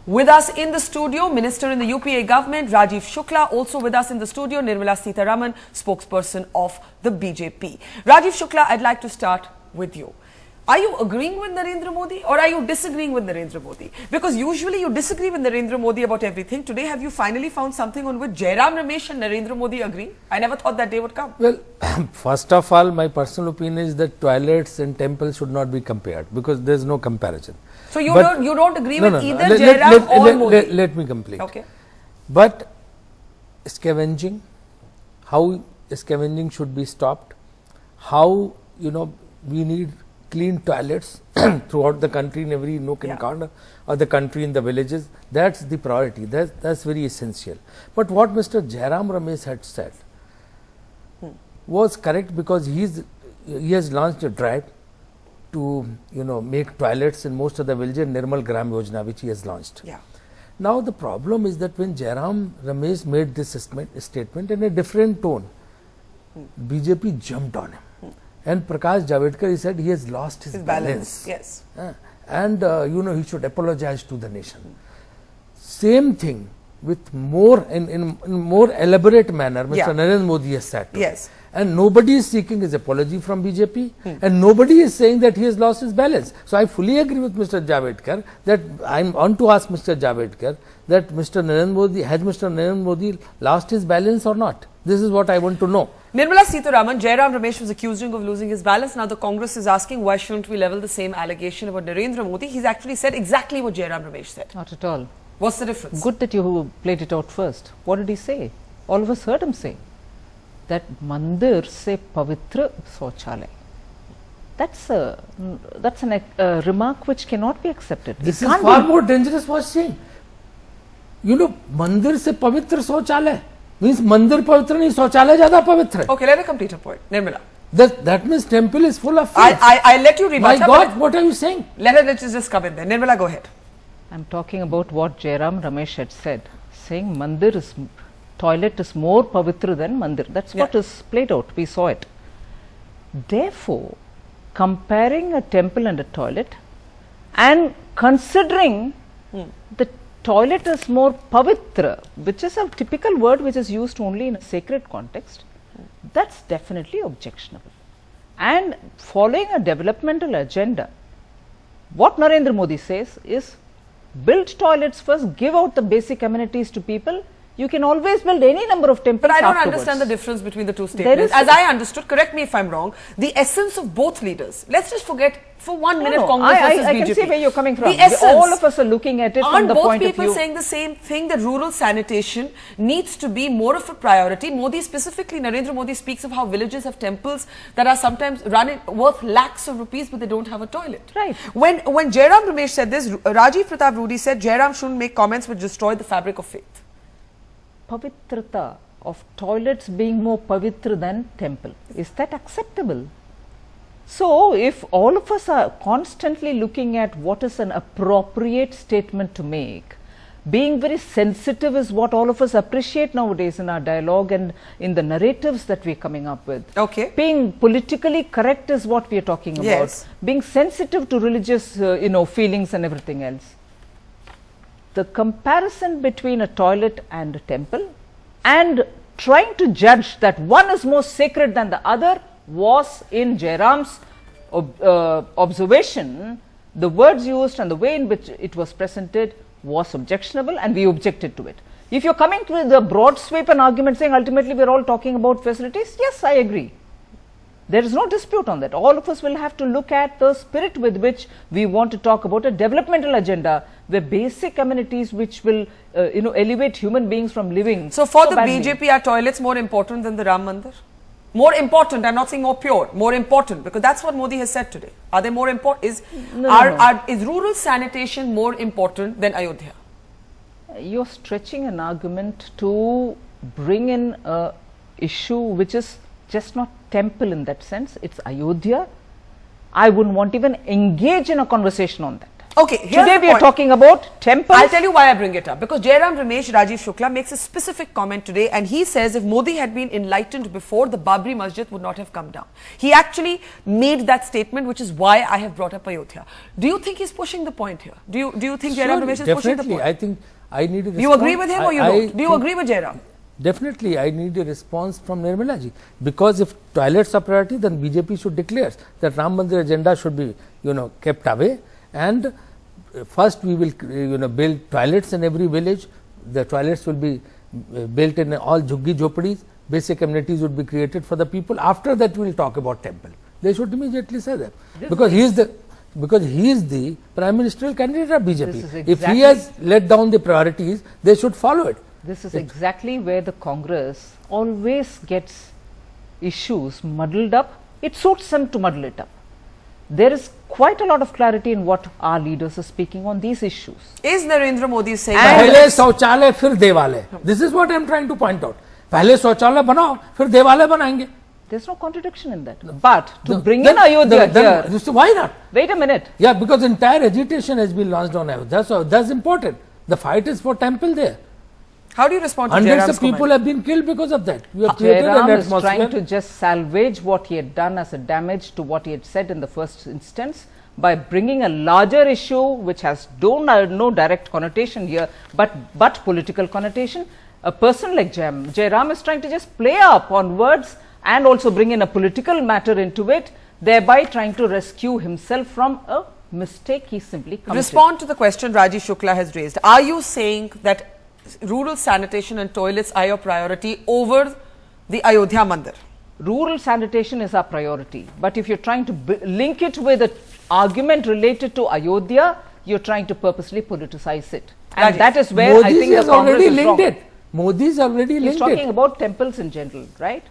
With us in the studio, Minister in the UPA government, Rajiv Shukla. Also with us in the studio, Nirmala Sitharaman, spokesperson of the BJP. Rajiv Shukla, I'd like to start with you. Are you agreeing with Narendra Modi or are you disagreeing with Narendra Modi? Because usually you disagree with Narendra Modi about everything. Today, have you finally found something on which Jairam Ramesh and Narendra Modi agree? I never thought that day would come. Well, first of all, my personal opinion is that toilets and temples should not be compared because there is no comparison. So you don't agree with either Jairam or Modi? Let me complete. Okay. But scavenging, how scavenging should be stopped, how we need clean toilets throughout the country, in every nook and corner of the country, in the villages. That's the priority. That's very essential. But what Mr. Jairam Ramesh had said was correct, because he has launched a drive to make toilets in most of the villages, Nirmal Gram Yojana, which he has launched. Yeah. Now the problem is that when Jairam Ramesh made this statement in a different tone, BJP jumped on him. And Prakash Javadekar, he said he has lost his balance. Yes. And he should apologize to the nation. Same thing with more in more elaborate manner, Mr. Narendra Modi has said. Yes. And nobody is seeking his apology from BJP, and nobody is saying that he has lost his balance. So I fully agree with Mr. Javadekar that I am on to ask Mr. Javadekar that has Mr. Narendra Modi lost his balance or not? This is what I want to know. Nirmala Sitharaman, Jairam Ramesh was accusing of losing his balance. Now the Congress is asking, why shouldn't we level the same allegation about Narendra Modi? He's actually said exactly what Jairam Ramesh said. Not at all. What's the difference? Good that you played it out first. What did he say? All of us heard him say that Mandir se Pavitra Sauchalay. That's a remark which cannot be accepted. This is far more dangerous what he's saying. Mandir se Pavitra Sauchalay means Mandir Pavitra nahi, Sauchalay zyada pavitra hai. Okay, let me complete a point. Nirmala. That means temple is full of faith. I'll let you rebut. My God, what are you saying? Let's just come in there. Nirmala, go ahead. I'm talking about what Jairam Ramesh had said, saying toilet is more pavitra than Mandir. That's what is played out. We saw it. Therefore, comparing a temple and a toilet and considering the toilet is more pavitra, which is a typical word which is used only in a sacred context, that's definitely objectionable. And following a developmental agenda, what Narendra Modi says is, build toilets first, give out the basic amenities to people. You can always build any number of temples. But I don't afterwards. understand the difference between the two statements. As I understood, correct me if I'm wrong, the essence of both leaders. Let's just forget for 1 minute Congress versus BJP. I can see where you're coming from. The essence, all of us are looking at it from the point of view. Aren't both people saying the same thing, that rural sanitation needs to be more of a priority? Modi specifically, Narendra Modi speaks of how villages have temples that are sometimes worth lakhs of rupees, but they don't have a toilet. Right. When Jairam Ramesh said this, Rajiv Pratap Rudy said Jairam shouldn't make comments which destroy the fabric of faith. Pavitrata of toilets being more pavitra than temple. Is that acceptable? So, if all of us are constantly looking at what is an appropriate statement to make, being very sensitive is what all of us appreciate nowadays in our dialogue and in the narratives that we are coming up with. Okay. Being politically correct is what we are talking about. Yes. Being sensitive to religious, feelings and everything else. The comparison between a toilet and a temple and trying to judge that one is more sacred than the other was, in Jairam's observation, the words used and the way in which it was presented was objectionable, and we objected to it. If you're coming to the broad sweep and argument saying ultimately we're all talking about facilities, yes, I agree. There is no dispute on that. All of us will have to look at the spirit with which we want to talk about a developmental agenda where basic amenities which will elevate human beings from living. So for the BJP, are toilets more important than the Ram Mandir? More important, I'm not saying more pure, more important, because that's what Modi has said today. Are they more important? Is rural sanitation more important than Ayodhya? You're stretching an argument to bring in a issue which is just not temple in that sense, it's Ayodhya. I wouldn't want to even engage in a conversation on that. Okay, here's Today the we are point. talking about temples. I'll tell you why I bring it up. Because Jairam Ramesh Rajiv Shukla makes a specific comment today, and he says if Modi had been enlightened before, the Babri Masjid would not have come down. He actually made that statement, which is why I have brought up Ayodhya. Do you think he's pushing the point here? Do you think Jairam Ramesh is pushing the point? I think I need a response. You agree with him or you don't? Do you agree with Jairam? Definitely, I need a response from Nirmala ji, because if toilets are priority, then BJP should declare that Ram Mandir agenda should be, kept away, and first we will, build toilets in every village. The toilets will be built in all jhuggi jhopadis. Basic amenities would be created for the people. After that, we will talk about temple. They should immediately say that, because he is the prime ministerial candidate of BJP. If he has let down the priorities, they should follow it. This is exactly where the Congress always gets issues muddled up. It suits them to muddle it up. There is quite a lot of clarity in what our leaders are speaking on these issues. Is Narendra Modi saying पहले शौचालय फिर देवालय. This is what I am trying to point out. पहले शौचालय बनाओ फिर देवालय बनाएंगे. There's no contradiction in that. But to bring in Ayodhya here, why not? wait a minute. Yeah, because entire agitation has been launched on Ayodhya, so that's important. The fight is for temple there. How do you respond to Hundreds Jairam's of people comment? have been killed because of that. You have created an Jairam is atmosphere. trying to just salvage what he had done as a damage to what he had said in the first instance by bringing a larger issue which has no direct connotation here, but political connotation. A person like Jairam is trying to just play up on words and also bring in a political matter into it, thereby trying to rescue himself from a mistake he simply committed. Respond to the question Rajiv Shukla has raised. Are you saying that rural sanitation and toilets are your priority over the Ayodhya Mandir? Rural sanitation is our priority, but if you're trying to link it with an argument related to Ayodhya, you're trying to purposely politicize it. And Rajiv, that is where I think the Congress is wrong. Modi's already linked He's it. talking about temples in general, right?